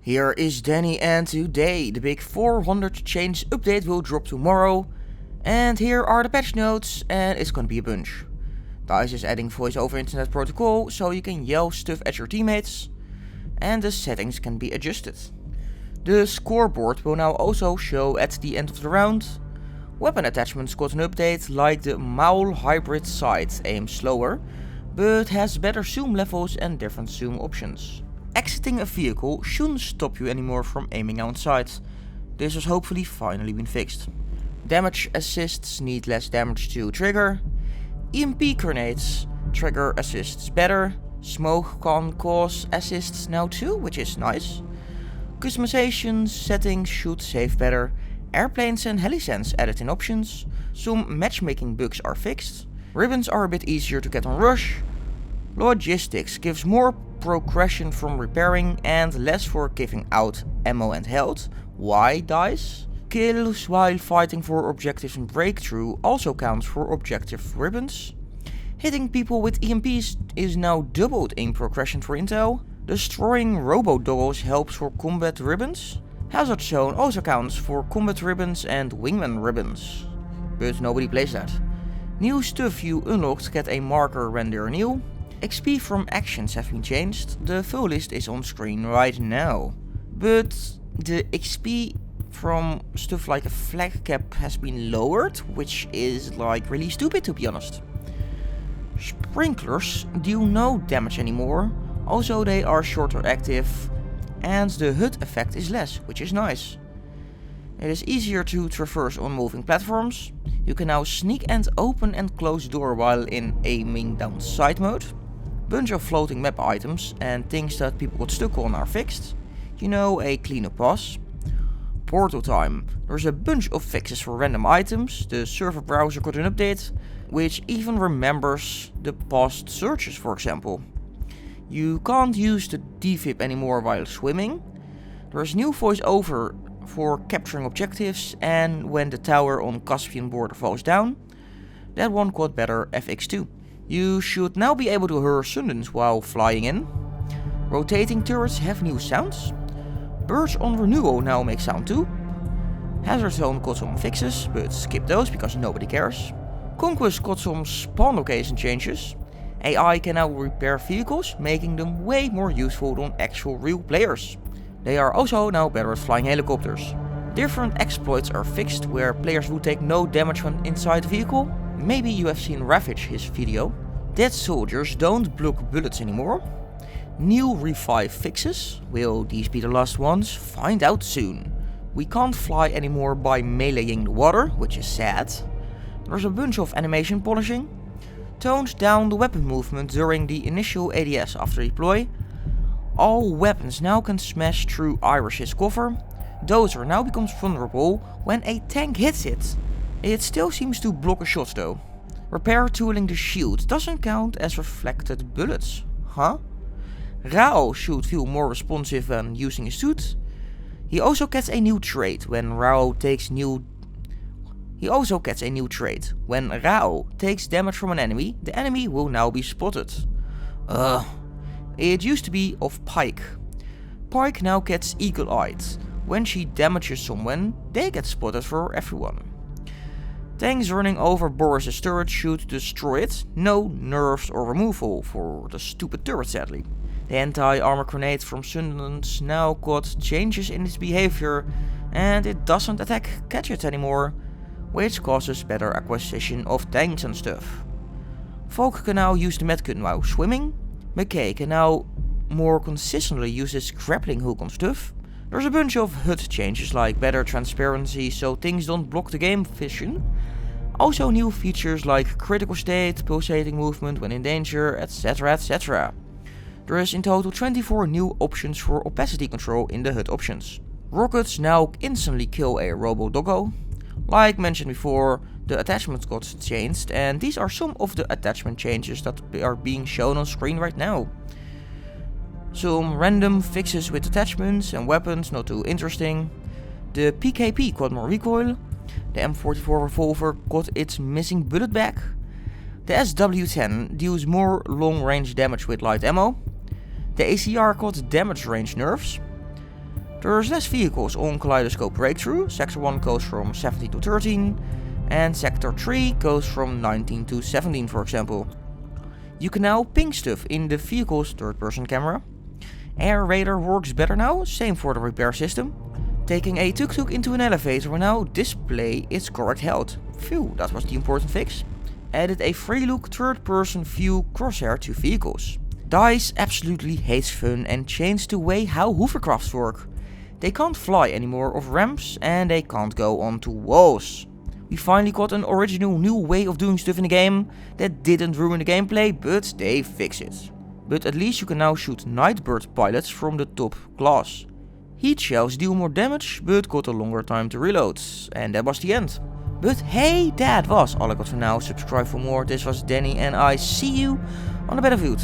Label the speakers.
Speaker 1: Here is Danny, and today the big 400 change update will drop tomorrow. And here are the patch notes, and it's gonna be a bunch. DICE is adding voice over internet protocol so you can yell stuff at your teammates. And the settings can be adjusted. The scoreboard will now also show at the end of the round. Weapon attachments got an update, like the Maul hybrid sight aims slower, but has better zoom levels and different zoom options. Exiting a vehicle shouldn't stop you anymore from aiming outside. This has hopefully finally been fixed. Damage assists need less damage to trigger. EMP grenades trigger assists better. Smoke can cause assists now too, which is nice. Customization settings should save better. Airplanes and helisense added in options. Some matchmaking bugs are fixed. Ribbons are a bit easier to get on rush. Logistics gives more progression from repairing and less for giving out ammo and health. Why, DICE? Kills while fighting for objectives in breakthrough also counts for objective ribbons. Hitting people with EMPs is now doubled in progression for intel. Destroying robo-doggles helps for combat ribbons. Hazard zone also counts for combat ribbons and wingman ribbons. But nobody plays that. New stuff you unlocked get a marker when they're new. XP from actions have been changed. The full list is on screen right now. But the XP from stuff like a flag cap has been lowered, which is like really stupid to be honest. Sprinklers do no damage anymore. Also they are shorter active and the HUD effect is less, which is nice. It is easier to traverse on moving platforms. You can now sneak and open and close door while in aiming down sight mode. Bunch of floating map items and things that people got stuck on are fixed. You know, a cleanup pass. Portal time. There's a bunch of fixes for random items. The server browser got an update, which even remembers the past searches, for example. You can't use the defib anymore while swimming. There's new voiceover for capturing objectives and when the tower on Caspian border falls down. That one got better FX2. You should now be able to hear Sundance while flying in. Rotating turrets have new sounds. Birds on renewal now make sound too. Hazard zone got some fixes, but skip those because nobody cares. Conquest got some spawn location changes. AI can now repair vehicles, making them way more useful than actual real players. They are also now better at flying helicopters. Different exploits are fixed where players will take no damage when inside the vehicle. Maybe you have seen Ravage his video. Dead soldiers don't block bullets anymore. New revive fixes. Will these be the last ones? Find out soon. We can't fly anymore by meleeing the water, which is sad. There's a bunch of animation polishing. Toned down the weapon movement during the initial ADS after deploy. All weapons now can smash through Irish's cover. Dozer now becomes vulnerable when a tank hits it. It still seems to block a shot though. Repair tooling the shield doesn't count as reflected bullets. Huh? Rao should feel more responsive when using his suit. He also gets a new trait when Rao takes damage from an enemy, the enemy will now be spotted. It used to be of Pike. Pike now gets eagle-eyed. When she damages someone, they get spotted for everyone. Tanks running over Boris's turret should destroy it. No nerfs or removal for the stupid turret sadly. The anti-armor grenade from Sundance now got changes in its behavior and it doesn't attack gadgets anymore, which causes better acquisition of tanks and stuff. Folk can now use the medkit while swimming. McKay can now more consistently use his grappling hook on stuff. There's a bunch of HUD changes like better transparency so things don't block the game vision. Also new features like critical state, pulsating movement when in danger, etc, etc. There is in total 24 new options for opacity control in the HUD options. Rockets now instantly kill a robo-doggo. Like mentioned before, the attachments got changed and these are some of the attachment changes that are being shown on screen right now. Some random fixes with attachments and weapons, not too interesting. The PKP got more recoil. The M44 revolver got its missing bullet back. The SW10 deals more long range damage with light ammo. The ACR got damage range nerfs. There's less vehicles on Kaleidoscope Breakthrough. Sector 1 goes from 17 to 13, and Sector 3 goes from 19 to 17 for example. You can now ping stuff in the vehicle's third-person camera. Air radar works better now, same for the repair system. Taking a tuk-tuk into an elevator will now display its correct health. Phew, that was the important fix. Added a free-look third-person view crosshair to vehicles. DICE absolutely hates fun and changed the way how hovercrafts work. They can't fly anymore off ramps and they can't go onto walls. We finally got an original new way of doing stuff in the game that didn't ruin the gameplay, but they fixed it. But at least you can now shoot Nightbird pilots from the top glass. Heat shells deal more damage, but got a longer time to reload. And that was the end. But hey, that was all I got for now. Subscribe for more. This was Danny and I see you on the battlefield.